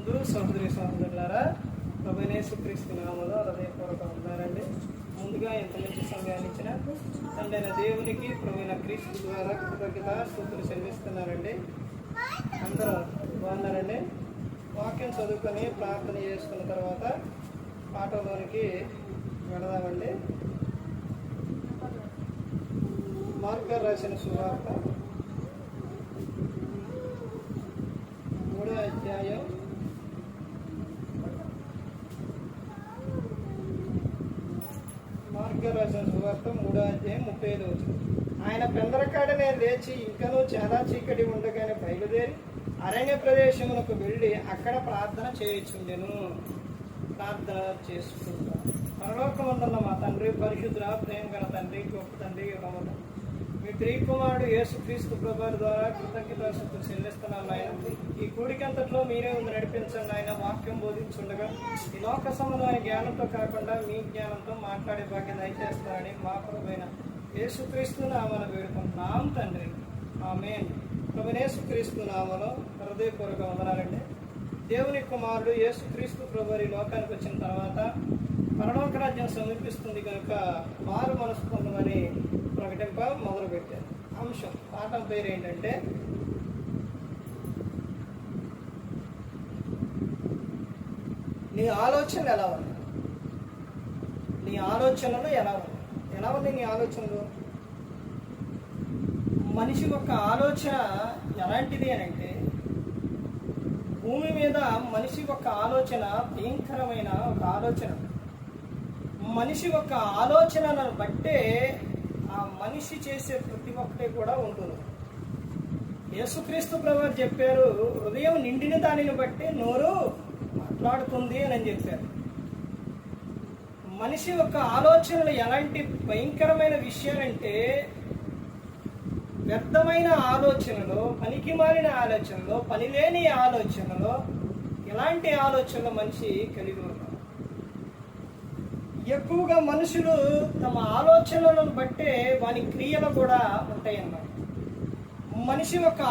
ముందు సహోదరి సహోదరులారా, ప్రభువైన యేసుక్రీస్తు నామములో హృదయపూర్వక వందనాలండి. ముందుగా ఇంత మంచి సమయాన్ని ఇచ్చిన తండ్రి అయిన దేవునికి ప్రభువైన క్రీస్తు ద్వారా కృతజ్ఞతాస్తుతులు చెల్లిస్తున్నానండి. అందరూ బాగున్నారండి. వాక్యం చదువుకొని ప్రార్థన చేసుకున్న తర్వాత పాఠంలోనికి వెళదామండి. మార్కు గారు రాసిన సువార్త 3వ అధ్యాయం 35వ వచనం. ఆయన పెందరకాడనే లేచి ఇంకనూ చాలా చీకటి ఉండగానే బయలుదేరి అరణ్య ప్రదేశమునకు వెళ్ళి అక్కడ ప్రార్థన చేయుచుండెను. ప్రార్థన చేసుకుంటా. పరలోకమందున్న మా తండ్రి, పరిశుద్ధ ప్రేమ గల తండ్రి, గొప్ప తండ్రి, యెహోవా మీ ప్రియకుమారుడు యేసుక్రీస్తు ప్రభువారి ద్వారా కృతజ్ఞతాస్తుతులు చెల్లిస్తున్నాను ఆయన. ఈ కూడికంతట్లో మీరే ఉంది నడిపించండి ఆయన. వాక్యం బోధించుండగా ఈ లోక సంబంధమైన జ్ఞానంతో కాకుండా మీ జ్ఞానంతో మాట్లాడే భాగ్యం దయచేస్తారని మా ప్రభువైన యేసుక్రీస్తు నామమున వేడుకుంటున్నాం తండ్రి, ఆమేన్. ప్రభువైన యేసుక్రీస్తు నామములో హృదయపూర్వక వందనాలండి. దేవుని కుమారుడు యేసుక్రీస్తు ప్రభువారి లోకానికి వచ్చిన తర్వాత పరలోక రాజ్యం సమీపిస్తుంది కనుక మారు మనసు పొందమని ప్రకటింప మొదలుపెట్టారు. అంశం పాఠం పేరు ఏంటంటే నీ ఆలోచనలు ఎలా ఉన్నాయి? నీ ఆలోచనలు ఎలా ఉన్నాయి? ఎలా ఉన్నాయి నీ ఆలోచనలు? మనిషి యొక్క ఆలోచన ఎలాంటిది అని అంటే, భూమి మీద మనిషి యొక్క ఆలోచన భయంకరమైన ఒక ఆలోచన. మనిషి యొక్క ఆలోచనలను బట్టే ఆ మనిషి చేసే ప్రతి ఒక్కటి కూడా ఉంటుంది. యేసుక్రీస్తు ప్రభువారు చెప్పారు, హృదయం నిండిన దానిని బట్టి నోరు మాట్లాడుతుంది అని చెప్పారు. మనిషి యొక్క ఆలోచనలు ఎలాంటి భయంకరమైన విషయాలంటే, వ్యర్థమైన ఆలోచనలు, పనికిమాలిన ఆలోచనలు, పనిలేని ఆలోచనలు, ఇలాంటి ఆలోచనలు మనిషి కలిగి ఉన్నారు. ఎక్కువగా మనుషులు తమ ఆలోచనలను బట్టే వారి క్రియలు కూడా ఉంటాయన్నమాట. మనిషి యొక్క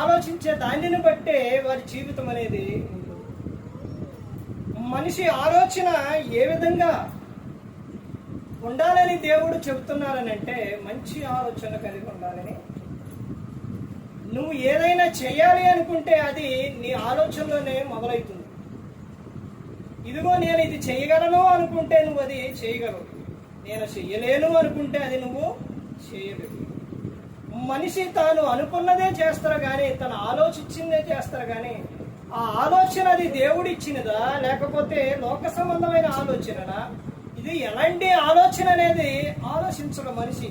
ఆలోచించే దానిని బట్టే వారి జీవితం అనేది ఉంటుంది. మనిషి ఆలోచన ఏ విధంగా ఉండాలని దేవుడు చెబుతున్నారని అంటే, మంచి ఆలోచన కలిగి ఉండాలని. నువ్వు ఏదైనా చేయాలి అనుకుంటే అది నీ ఆలోచనలోనే మొదలవుతుంది. ఇదిగో నేను ఇది చేయగలను అనుకుంటే నువ్వు అది చేయగలవు. నేను చెయ్యలేను అనుకుంటే అది నువ్వు చేయలేవు. మనిషి తాను అనుకున్నదే చేస్తారు కానీ, తను ఆలోచించిందే చేస్తారు కానీ, ఆ ఆలోచన అది దేవుడిచ్చినదా లేకపోతే లోక సంబంధమైన ఆలోచననా, ఇది ఎలాంటి ఆలోచన అనేది ఆలోచించడు మనిషి.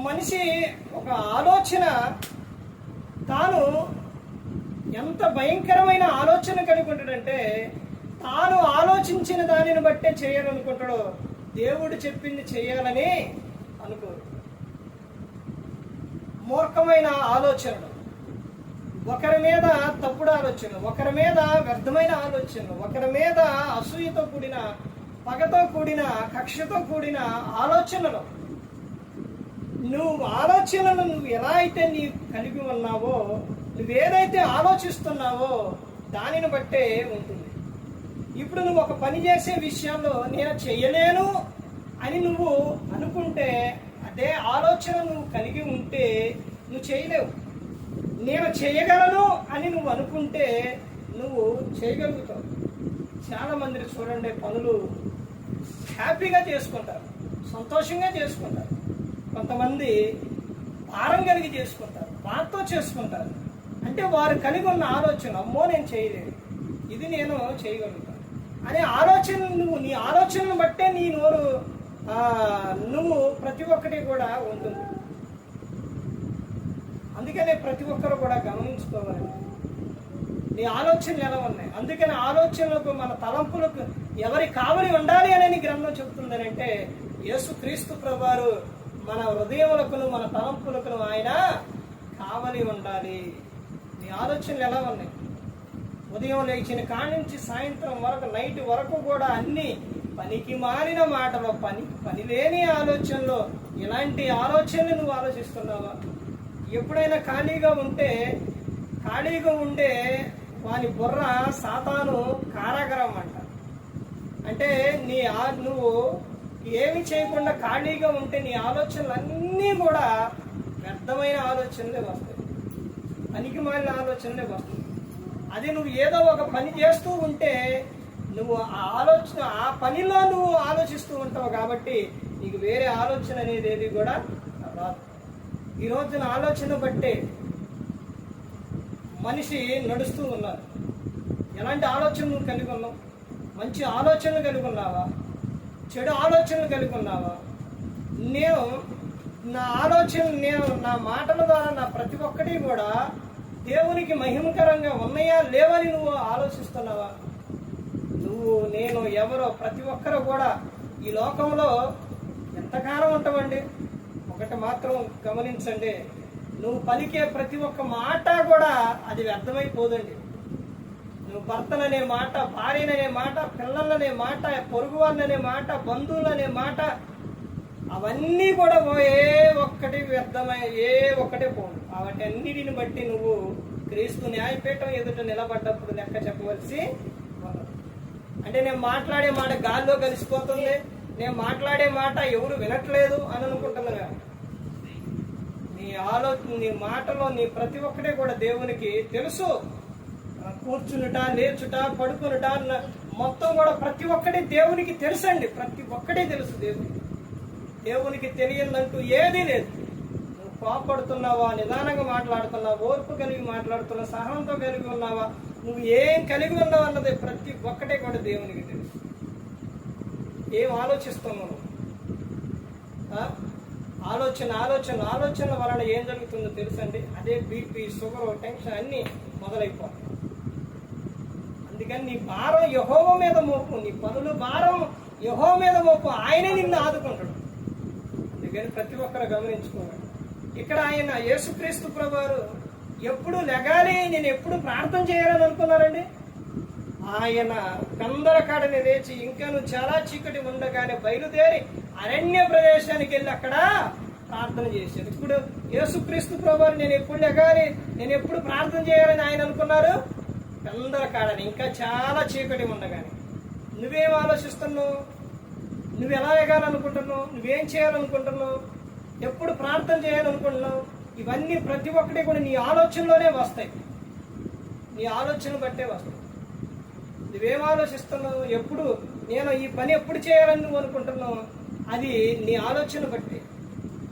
మనిషి ఒక ఆలోచన తాను ఎంత భయంకరమైన ఆలోచన కలిగి ఉంటాడంటే, తాను ఆలోచించిన దానిని బట్టే చేయాలనుకుంటాడు. దేవుడు చెప్పింది చేయాలని అనుకోరు. మూర్ఖమైన ఆలోచనలు, ఒకరి మీద తప్పుడు ఆలోచనలు, ఒకరి మీద వ్యర్థమైన ఆలోచనలు, ఒకరి మీద అసూయతో కూడిన, పగతో కూడిన, కక్షతో కూడిన ఆలోచనలు. నువ్వు ఎలా అయితే నీ కలిగి ఉన్నావో, నువ్వేదైతే ఆలోచిస్తున్నావో దానిని బట్టే ఉంటుంది. ఇప్పుడు నువ్వు ఒక పని చేసే విషయంలో నేను చెయ్యలేను అని నువ్వు అనుకుంటే, అదే ఆలోచన నువ్వు కలిగి ఉంటే నువ్వు చేయలేవు. నేను చేయగలను అని నువ్వు అనుకుంటే నువ్వు చేయగలుగుతావు. చాలామంది చూడండి, పనులు హ్యాపీగా చేసుకుంటారు, సంతోషంగా చేసుకుంటారు. కొంతమంది భారం కలిగి చేసుకుంటారు, బాధతో చేసుకుంటారు. అంటే వారు కలిగి ఉన్న ఆలోచన, అమ్మో నేను చేయలేదు, ఇది నేను చేయగలుగుతాను అనే ఆలోచన. నీ ఆలోచనను బట్టే నీ నోరు నువ్వు ప్రతి ఒక్కటి కూడా ఉంటుంది. అందుకనే ప్రతి ఒక్కరు కూడా గమనించుకోవాలి నీ ఆలోచనలు ఎలా ఉన్నాయి. అందుకని ఆలోచనలకు, మన తలంపులకు ఎవరి కావలి ఉండాలి అని గ్రంథం చెబుతుందని అంటే, యేసుక్రీస్తు ప్రభువారు మన హృదయములకును మన తలంపులకును ఆయన కావలి ఉండాలి. నీ ఆలోచనలు ఎలా ఉన్నాయి? ఉదయం లేచిన కాడి నుంచి సాయంత్రం వరకు, నైట్ వరకు కూడా అన్ని పనికి మారిన మాటలు, పనిలేని ఆలోచనలు, ఇలాంటి ఆలోచనలు నువ్వు ఆలోచిస్తున్నావా? ఎప్పుడైనా ఖాళీగా ఉండే వాని బుర్ర సాతాను కారాగరం అంట. అంటే నువ్వు ఏమి చేయకుండా ఖాళీగా ఉంటే నీ ఆలోచనలన్నీ కూడా వ్యర్థమైన ఆలోచనలే వస్తాయి, పనికి మాలిన ఆలోచనలే వస్తాయి. అదే నువ్వు ఏదో ఒక పని చేస్తూ ఉంటే నువ్వు ఆ పనిలో నువ్వు ఆలోచిస్తూ ఉంటావు కాబట్టి నీకు వేరే ఆలోచన అనేది ఏది కూడా రాదు. ఈ రోజున ఆలోచన బట్టే మనిషి నడుస్తూ ఉన్నారు. ఎలాంటి ఆలోచన నువ్వు కలిగి ఉన్నావు? మంచి ఆలోచనలు కలిగి ఉన్నావా? చెడు ఆలోచనలు కలిగి ఉన్నావా? నేను నా మాటల ద్వారా నా ప్రతి ఒక్కటి కూడా దేవునికి మహిమకరంగా ఉన్నాయా లేవని నువ్వు ఆలోచిస్తున్నావా? నేను ఎవరో ప్రతి ఒక్కరు కూడా ఈ లోకంలో ఎంతకాలం ఉంటామండి? ఒకటి మాత్రం గమనించండి, నువ్వు పలికే ప్రతి ఒక్క మాట కూడా అది వ్యర్థమైపోదండి. నువ్వు భర్తలనే మాట, భార్యననే మాట, పిల్లలనే మాట, పొరుగు వాళ్ళనే మాట, బంధువులనే మాట, అవన్నీ కూడా ఒక్కటి వ్యర్థమై ఒక్కటే పోదు. వాటన్నిటిని బట్టి నువ్వు క్రీస్తు న్యాయపీఠం ఎదుట నిలబడ్డప్పుడు లెక్క చెప్పవలసి. అంటే నేను మాట్లాడే మాట గాల్లో కలిసిపోతుంది, నేను మాట్లాడే మాట ఎవరు వినట్లేదు అని అనుకుంటున్నా. నీ మాటలో నీ ప్రతి ఒక్కటే కూడా దేవునికి తెలుసు. కూర్చునుట, లేచుట, పడుకునుట మొత్తం కూడా ప్రతి ఒక్కటి దేవునికి తెలుసండి. ప్రతి ఒక్కటే తెలుసు దేవునికి. దేవునికి తెలియదంటూ ఏదీ లేదు. నువ్వు కోపడుతున్నావా, నిదానంగా మాట్లాడుతున్నావా, ఓర్పు కలిగి మాట్లాడుతున్నావా, సహనంతో కలిగి ఉన్నావా, నువ్వు ఏం కలిగి ఉన్నావు అన్నది ప్రతి ఒక్కటే కూడా దేవునికి తెలుసు. ఏం ఆలోచిస్తున్నావు? ఆలోచన వలన ఏం జరుగుతుందో తెలుసండి. అదే బీపీ, షుగర్, టెన్షన్ అన్ని మొదలైపోతాయి. అందుకని నీ భారం యెహోవా మీద మోపు, నీ పనులు భారం యెహోవా మీద మోపు, ఆయనే నిన్ను ఆదుకుంటాడు. అందుకని ప్రతి ఒక్కరు గమనించుకోవాలి. ఇక్కడ ఆయన యేసుక్రీస్తు ప్రభువారు ఎప్పుడు లెగాలి, నేను ఎప్పుడు ప్రార్థన చేయాలని అనుకున్నారండి? ఆయన కందరకాడని లేచి ఇంకాను చాలా చీకటి ఉండగానే బయలుదేరి అరణ్య ప్రదేశానికి వెళ్ళి అక్కడ ప్రార్థన చేశారు. ఇప్పుడు యేసుక్రీస్తు ప్రభువారు నేను ఎప్పుడు లెగాలి, నేను ఎప్పుడు ప్రార్థన చేయాలని ఆయన అనుకున్నారు? కందరకాడని, ఇంకా చాలా చీకటి ఉండగానే. నువ్వేం ఆలోచిస్తున్నావు? నువ్వు ఎలా ఎగాలనుకుంటున్నావు? నువ్వేం చేయాలనుకుంటున్నావు? ఎప్పుడు ప్రార్థన చేయాలనుకుంటున్నావు? ఇవన్నీ ప్రతి ఒక్కటి కూడా నీ ఆలోచనలోనే వస్తాయి. నీ ఆలోచన బట్టే వస్తాయి. నువ్వేం ఆలోచిస్తున్నావు? ఎప్పుడు నేను ఈ పని ఎప్పుడు చేయాలని నువ్వు అనుకుంటున్నావు? అది నీ ఆలోచన బట్టి.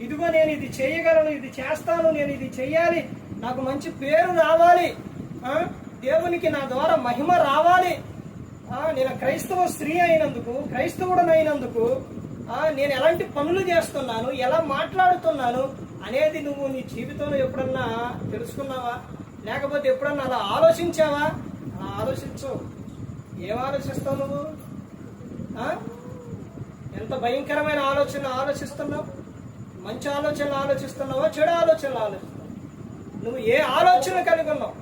ఇదిగో నేను ఇది చేయగలను, ఇది చేస్తాను, నేను ఇది చెయ్యాలి, నాకు మంచి పేరు రావాలి, దేవునికి నా ద్వారా మహిమ రావాలి, నేను క్రైస్తవ స్త్రీ అయినందుకు, క్రైస్తవుడనైనందుకు నేను ఎలాంటి పనులు చేస్తున్నాను, ఎలా మాట్లాడుతున్నాను అనేది నువ్వు నీ జీవితంలో ఎప్పుడన్నా తెలుసుకున్నావా? లేకపోతే ఎప్పుడన్నా అలా ఆలోచించావా? అలా ఆలోచించు. ఏం ఆలోచిస్తావు నువ్వు? ఎంత భయంకరమైన ఆలోచిస్తున్నావు? మంచి ఆలోచనలు ఆలోచిస్తున్నావా, చెడు ఆలోచనలు ఆలోచిస్తున్నావు? నువ్వు ఏ ఆలోచన కలిగి ఉన్నావు?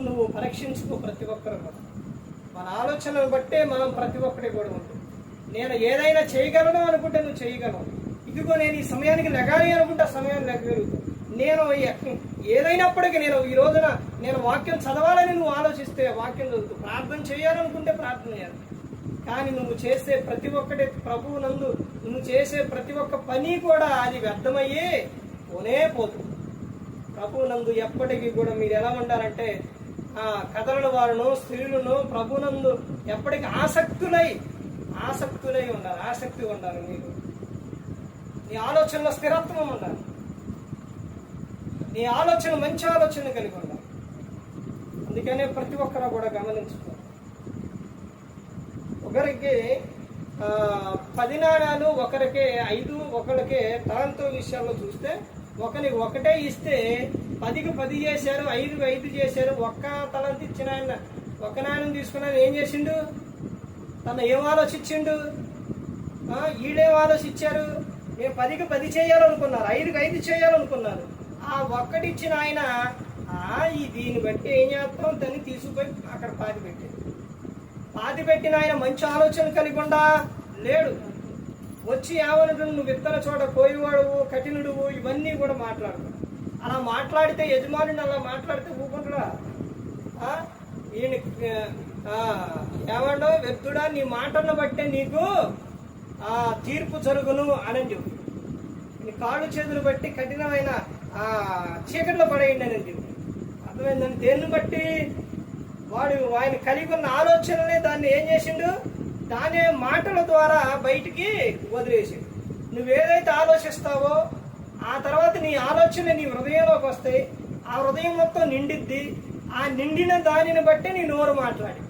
నువ్వు పరీక్షించుకో. ప్రతి ఒక్కరు మన ఆలోచనను బట్టే మనం ప్రతి ఒక్కటి కూడా ఉంటుంది. నేను ఏదైనా చేయగలను అనుకుంటే నువ్వు చేయగలవు. ఇదిగో నేను ఈ సమయానికి లెగాలి అనుకుంటే ఆ సమయాన్ని లెగ్గలుగుతావు. నేను ఏదైనప్పటికీ ఈ రోజున నేను వాక్యం చదవాలని నువ్వు ఆలోచిస్తే వాక్యం చదువుతావు. ప్రార్థన చేయాలనుకుంటే ప్రార్థన చేయాలి. కానీ నువ్వు చేసే ప్రతి ఒక్కటి ప్రభువు నందు నువ్వు చేసే ప్రతి ఒక్క పని కూడా అది వ్యర్థమయ్యే పోతుంది. ప్రభువు నందు ఎప్పటికీ కూడా మీరు ఎలా ఉండాలంటే కథలను వారును, స్త్రీలను ప్రభునందు ఎప్పటికీ ఆసక్తులై ఉండాలి. ఆసక్తి ఉండాలి. మీరు నీ ఆలోచనలో స్థిరత్వం ఉండాలి. నీ ఆలోచన మంచి ఆలోచన కలిగి ఉండాలి. అందుకనే ప్రతి ఒక్కరు కూడా గమనించుకోవాలి. ఒకరికి 10 నాణాలు, ఒకరికి 5, ఒకరికి తలంతో విషయాల్లో చూస్తే ఒకరికి ఒకటే ఇస్తే 10కి 10 చేశారు, 5కి 5 చేశారు. ఒక్క తలంతి ఇచ్చిన ఆయన ఒక నాణ్యం తీసుకున్నాను ఏం చేసిండు? ఏం ఆలోచించిండు? వీళ్ళేం ఆలోచించారు? నేను 10కి 10 చేయాలనుకున్నారు, 5కి 5 చేయాలనుకున్నారు. ఆ ఒక్కటిచ్చిన ఆయన దీన్ని బట్టి ఏం చేస్తాం, దాన్ని తీసుకుపోయి అక్కడ పాతి పెట్టిన ఆయన మంచి ఆలోచన కలిగి ఉండా లేడు. వచ్చి ఏమనుడు నువ్వు విత్తన చోట కోయివాడువు, కఠినుడువు, ఇవన్నీ కూడా మాట్లాడుతాడు. అలా మాట్లాడితే యజమానుని అలా మాట్లాడితే ఊకుంటాడా? ఈయన ఏమండో వ్యక్తుడా నీ మాటలను బట్టే నీకు తీర్పు జరుగును అని చెప్పి నీ కాళ్ళు చేతులు బట్టి కఠినమైన చీకట్లో పడేయండి అని చెప్పి అర్థమైందని దేన్ని బట్టి వాడు ఆయన కలిగి ఉన్న ఆలోచనలే దాన్ని ఏం చేసిండు దాని మాటల ద్వారా బయటికి వదిలేసిండు. నువ్వేదైతే ఆలోచిస్తావో ఆ తర్వాత నీ ఆలోచన నీ హృదయంలోకి వస్తాయి, ఆ హృదయం మొత్తం నిండిద్ది, ఆ నిండిన దానిని బట్టి నీ నోరు మాట్లాడి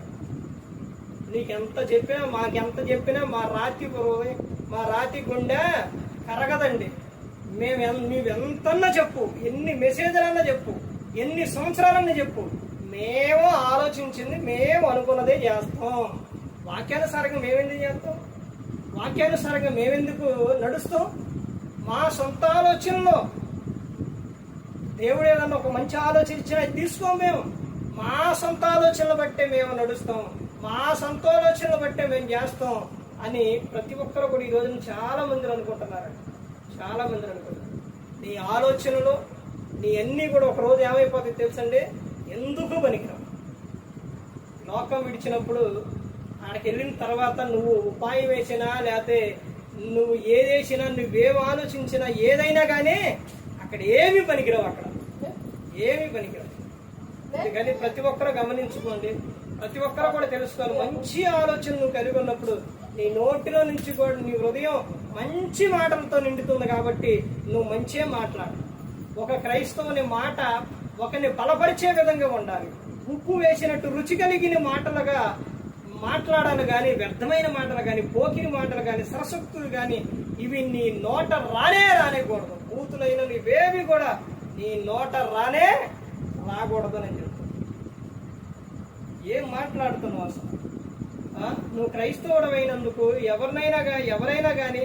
నీకెంత చెప్పినా మాకెంత చెప్పినా మా రాతి గుండె కరగదండి. నీవెంతన్నా చెప్పు, ఎన్ని మెసేజ్లన్నా చెప్పు, ఎన్ని సంవత్సరాలన్నా చెప్పు, మేము ఆలోచించింది మేము అనుకున్నదే చేస్తాం. వాక్యానుసారంగా మేమెందుకు చేస్తాం? వాక్యానుసారంగా మేమెందుకు నడుస్తాం? మా సొంత ఆలోచనలో దేవుడు ఏదన్నా ఒక మంచి ఆలోచన ఇచ్చినా తీసుకోం. మేము మా సొంత ఆలోచనలు బట్టే మేము నడుస్తాం, మా సొంత ఆలోచనలు బట్టే మేము చేస్తాం అని ప్రతి ఒక్కరు కూడా ఈ రోజున చాలా మంది అనుకుంటున్నారు. చాలా మంది అనుకుంటున్నారు నీ ఆలోచనలు నీ అన్నీ కూడా ఒక రోజు ఏమైపోతాయి తెలుసండి? ఎందుకు పనికిరావు. లోకం విడిచినప్పుడు ఆడికి వెళ్ళిన తర్వాత నువ్వు ఉపాయం వేసినా లేకపోతే నువ్వు ఏదేసినా నువ్వేం ఆలోచించినా ఏదైనా కానీ అక్కడ ఏమీ పనికిరావు, అక్కడ ఏమీ పనికిరావు. అందుకని ప్రతి ఒక్కరు గమనించుకోండి, ప్రతి ఒక్కరు కూడా తెలుసుకోవాలి. మంచి ఆలోచన నువ్వు కలిగి ఉన్నప్పుడు నీ నోటిలో నుంచి కూడా నీ హృదయం మంచి మాటలతో నిండుతుంది కాబట్టి నువ్వు మంచిగా మాట్లాడు. ఒక క్రైస్తవుని మాట ఒకరిని బలపరిచే విధంగా ఉండాలి. ఉప్పు వేసినట్టు రుచి కలిగిన మాటలుగా మాట్లాడాలి కానీ వ్యర్థమైన మాటలు కానీ పోకిరి మాటలు కానీ సరసక్తులు కానీ ఇవి నీ నోట రానేకూడదు. బూతులైనవి ఇవేవి కూడా నీ నోట రాకూడదని చెప్తాను. ఏం మాట్లాడుతున్నావు అసలు? నువ్వు క్రైస్తవుడమైనందుకు ఎవరైనా కానీ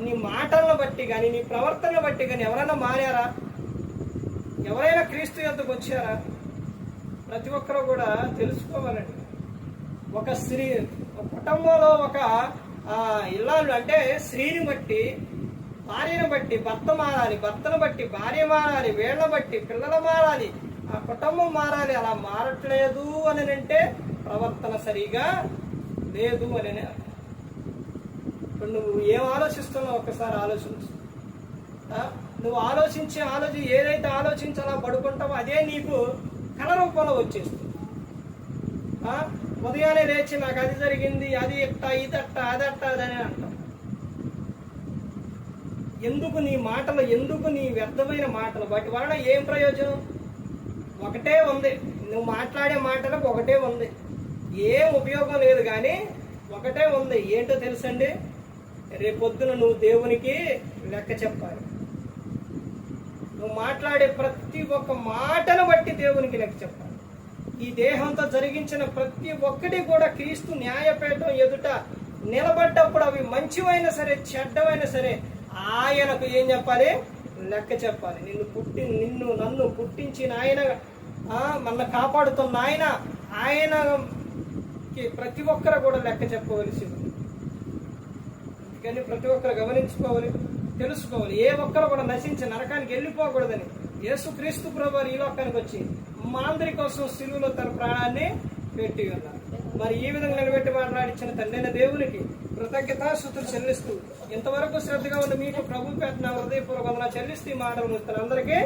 నీ మాటలను బట్టి కానీ నీ ప్రవర్తనను బట్టి కానీ ఎవరైనా మారారా? ఎవరైనా క్రీస్తు యొద్దకు వచ్చారా? ప్రతి ఒక్కరూ కూడా తెలుసుకోవాలండి. ఒక కుటుంబంలో ఒక ఇల్లాలు అంటే స్త్రీని బట్టి భార్యను బట్టి భర్త మారాలి, భర్తను బట్టి భార్య మారాలి, వీళ్ళ బట్టి పిల్లలు మారాలి, ఆ కుటుంబం మారాలి. అలా మారట్లేదు అని అంటే ప్రవర్తన సరిగా లేదు అని. ఇప్పుడు నువ్వు ఏం ఆలోచిస్తున్నావు ఒకసారి ఆలోచించు. నువ్వు ఆలోచించి ఏదైతే ఆలోచించాలో పడుకుంటావో అదే నీకు కళ రూపంలో వచ్చేస్తుంది. ఉదయాన్నే లేచి నాకు అది జరిగింది, అది ఎట్టా, ఇదట్ట, అదట్ట అదని అంటాం. ఎందుకు నీ మాటలు, ఎందుకు నీ వ్యర్థమైన మాటలు? వాటి వలన ఏం ప్రయోజనం? ఒకటే ఉంది, నువ్వు మాట్లాడే మాటలకు ఒకటే ఉంది, ఏం ఉపయోగం లేదు. కానీ ఒకటే ఉంది, ఏంటో తెలుసండి? రేపొద్దున నువ్వు దేవునికి లెక్క చెప్పాలి. నువ్వు మాట్లాడే ప్రతి ఒక్క మాటను బట్టి దేవునికి లెక్క చెప్పాలి. ఈ దేహంతో జరిగించిన ప్రతి ఒక్కటి కూడా క్రీస్తు న్యాయపీఠం ఎదుట నిలబడ్డప్పుడు అవి మంచివైనా సరే చెడ్డవైనా సరే ఆయనకు ఏం చెప్పాలి? లెక్క చెప్పాలి. నన్ను పుట్టించిన ఆయన, మన కాపాడుతున్న ఆయనకి ప్రతి ఒక్కరు కూడా లెక్క చెప్పవలసింది. అందుకని ప్రతి ఒక్కరు గమనించుకోవాలి, తెలుసుకోవాలి. ఏ ఒక్కరు కూడా నశించి నరకానికి వెళ్ళిపోకూడదని యేసుక్రీస్తు ప్రభువు ఈ లోకానికి వచ్చి మనందరి కోసం సిలువలో తన ప్రాణాన్ని పెట్టి ఉన్నారు. మరి ఈ విధంగా నిలబెట్టి మాట్లాడించిన తండ్రైన దేవునికి కృతజ్ఞతాస్తుతులు చెల్లిస్తూ ఇంతవరకు శ్రద్ధగా ఉన్న మీకు ప్రభు పేట హృదయపూర్వక వందనాలు చెల్లిస్తూ ఈ మాటలు అందరికీ